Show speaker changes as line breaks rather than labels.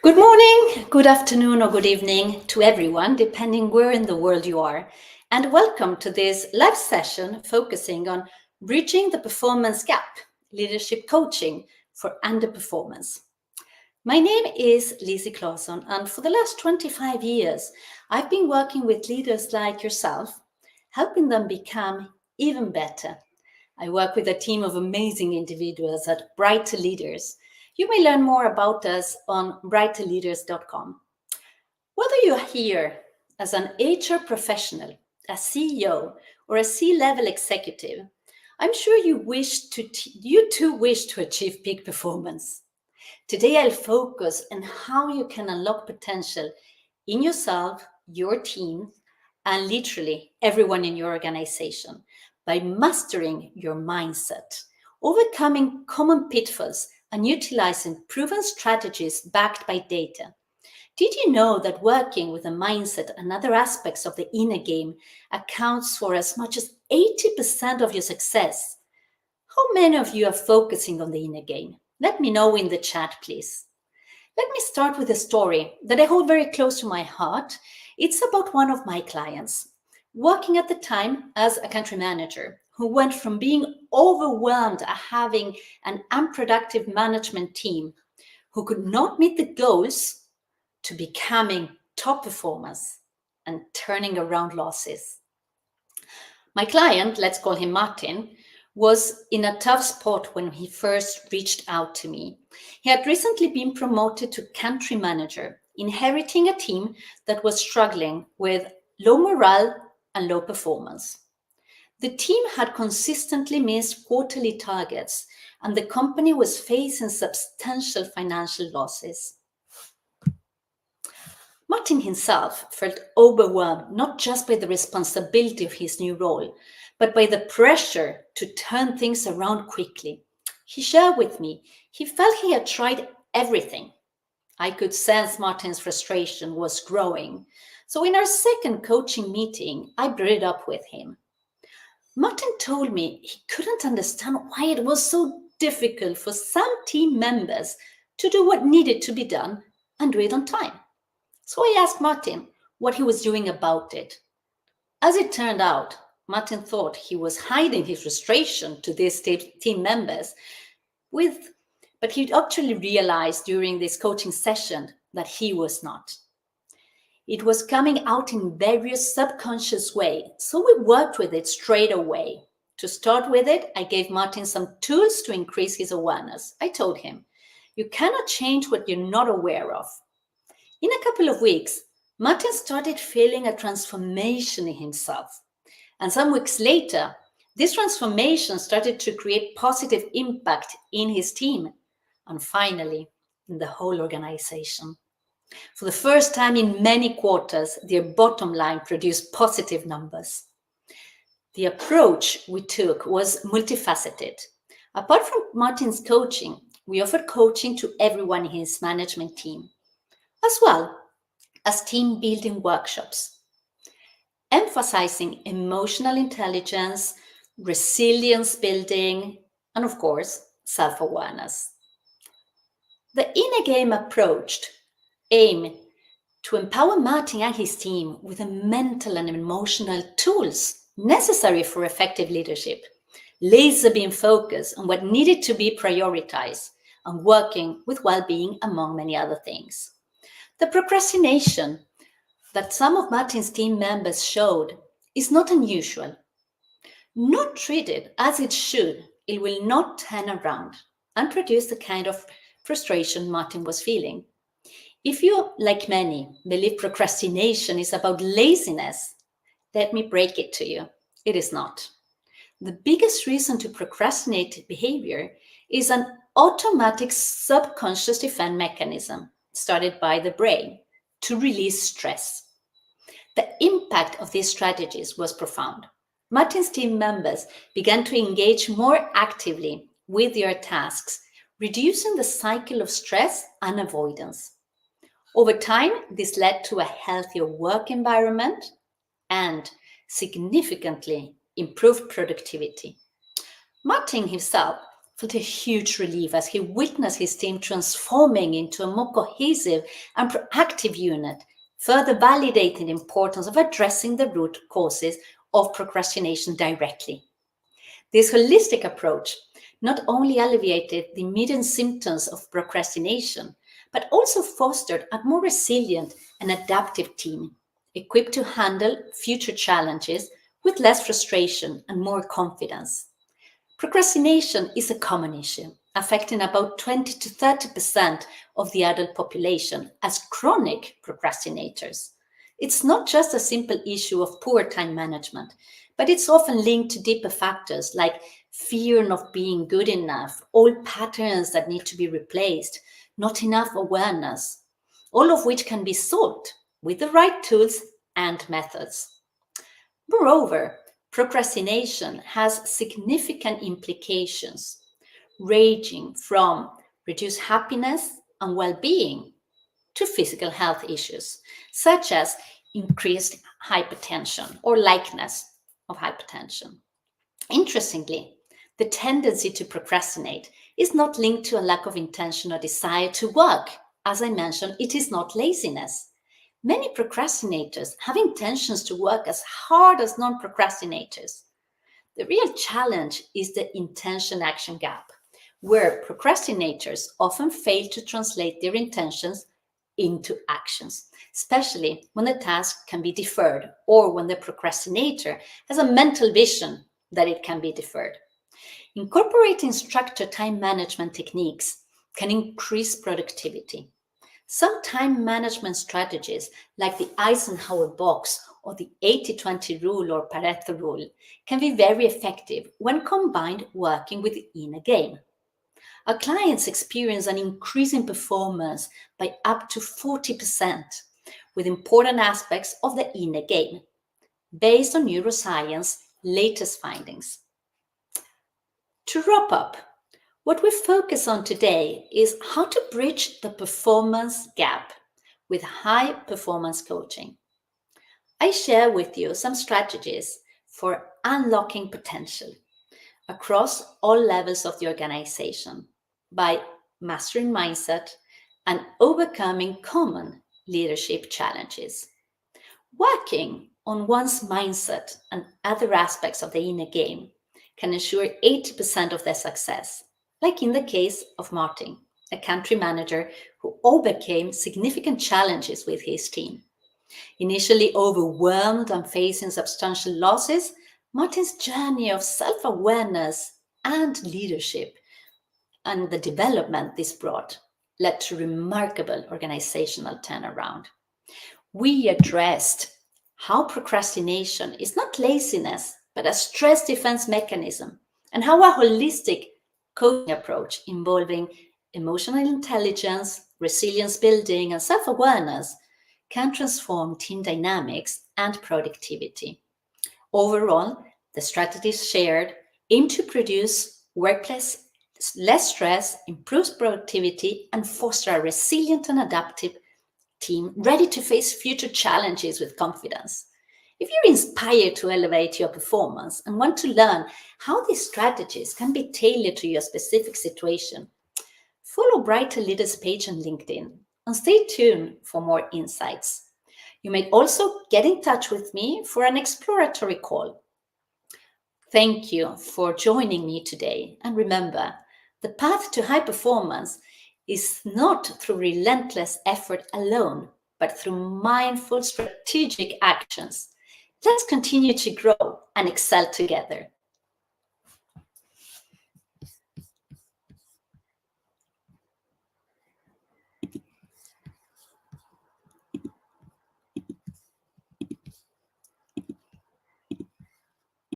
Good morning, good afternoon, or good evening to everyone, depending where in the world you are. And welcome to this live session focusing on bridging the performance gap, leadership coaching for underperformance. My name is Lizzie Claesson, and for the last 25 years, I've been working with leaders like yourself, helping them become even better. I work with a team of amazing individuals at Brighter Leaders. You may learn more about us on brighterleaders.com. Whether you're here as an HR professional, a CEO, or a C-level executive, I'm sure you too wish to achieve peak performance. Today, I'll focus on how you can unlock potential in yourself, your team, and literally everyone in your organization by mastering your mindset, overcoming common pitfalls, and utilizing proven strategies backed by data. Did you know that working with a mindset and other aspects of the inner game accounts for as much as 80% of your success? How many of you are focusing on the inner game? Let me know in the chat, please. Let me start with a story that I hold very close to my heart. It's about one of my clients, working at the time as a country manager, who went from being overwhelmed at having an unproductive management team who could not meet the goals to becoming top performers and turning around losses. My client, let's call him Martin, was in a tough spot when he first reached out to me. He had recently been promoted to country manager, inheriting a team that was struggling with low morale and low performance. The team had consistently missed quarterly targets, and the company was facing substantial financial losses. Martin himself felt overwhelmed not just by the responsibility of his new role, but by the pressure to turn things around quickly. He shared with me he felt he had tried everything. I could sense Martin's frustration was growing. So, in our second coaching meeting, I brought it up with him. Martin told me he couldn't understand why it was so difficult for some team members to do what needed to be done and do it on time. So I asked Martin what he was doing about it. As it turned out, Martin thought he was hiding his frustration to these team members but he actually realized during this coaching session that he was not. It was coming out in various subconscious ways, so we worked with it straight away. To start with it, I gave Martin some tools to increase his awareness. I told him, you cannot change what you're not aware of. In a couple of weeks, Martin started feeling a transformation in himself. And some weeks later, this transformation started to create positive impact in his team and finally in the whole organization. For the first time in many quarters, their bottom line produced positive numbers. The approach we took was multifaceted. Apart from Martin's coaching, we offered coaching to everyone in his management team, as well as team building workshops, emphasizing emotional intelligence, resilience building, and of course, self-awareness. The inner game approach aimed to empower Martin and his team with the mental and emotional tools necessary for effective leadership, laser beam focus on what needed to be prioritized, and working with well-being, among many other things. The procrastination that some of Martin's team members showed is not unusual. Not treated as it should, it will not turn around and produce the kind of frustration Martin was feeling. If you, like many, believe procrastination is about laziness, let me break it to you. It is not. The biggest reason to procrastinate behavior is an automatic subconscious defense mechanism started by the brain to release stress. The impact of these strategies was profound. Martin's team members began to engage more actively with their tasks, reducing the cycle of stress and avoidance. Over time, this led to a healthier work environment and significantly improved productivity. Martin himself felt a huge relief as he witnessed his team transforming into a more cohesive and proactive unit, further validating the importance of addressing the root causes of procrastination directly. This holistic approach not only alleviated the immediate symptoms of procrastination, but also fostered a more resilient and adaptive team, equipped to handle future challenges with less frustration and more confidence. Procrastination is a common issue, affecting about 20 to 30% of the adult population as chronic procrastinators. It's not just a simple issue of poor time management, but it's often linked to deeper factors like fear not being good enough, old patterns that need to be replaced, not enough awareness, all of which can be solved with the right tools and methods. Moreover, procrastination has significant implications, ranging from reduced happiness and well being to physical health issues, such as increased hypertension or likeness of hypertension. Interestingly, the tendency to procrastinate is not linked to a lack of intention or desire to work. As I mentioned, it is not laziness. Many procrastinators have intentions to work as hard as non procrastinators. The real challenge is the intention action gap, where procrastinators often fail to translate their intentions into actions, especially when the task can be deferred or when the procrastinator has a mental vision that it can be deferred. Incorporating structured time management techniques can increase productivity. Some time management strategies, like the Eisenhower box or the 80-20 rule or Pareto rule, can be very effective when combined working with the inner game. Our clients experience an increase in performance by up to 40% with important aspects of the inner game, based on neuroscience latest findings. To wrap up, what we focus on today is how to bridge the performance gap with high performance coaching. I share with you some strategies for unlocking potential across all levels of the organization by mastering mindset and overcoming common leadership challenges. Working on one's mindset and other aspects of the inner game can ensure 80% of their success, like in the case of Martin, a country manager who overcame significant challenges with his team. Initially overwhelmed and facing substantial losses, Martin's journey of self-awareness and leadership and the development this brought led to remarkable organizational turnaround. We addressed how procrastination is not laziness, but a stress defense mechanism, and how a holistic coaching approach involving emotional intelligence, resilience building, and self-awareness can transform team dynamics and productivity. Overall, the strategies shared aim to produce workplace less stress, improves productivity, and foster a resilient and adaptive team ready to face future challenges with confidence. If you're inspired to elevate your performance and want to learn how these strategies can be tailored to your specific situation, follow Brighter Leaders page on LinkedIn and stay tuned for more insights. You may also get in touch with me for an exploratory call. Thank you for joining me today. And remember, the path to high performance is not through relentless effort alone, but through mindful strategic actions. Let's continue to grow and excel together.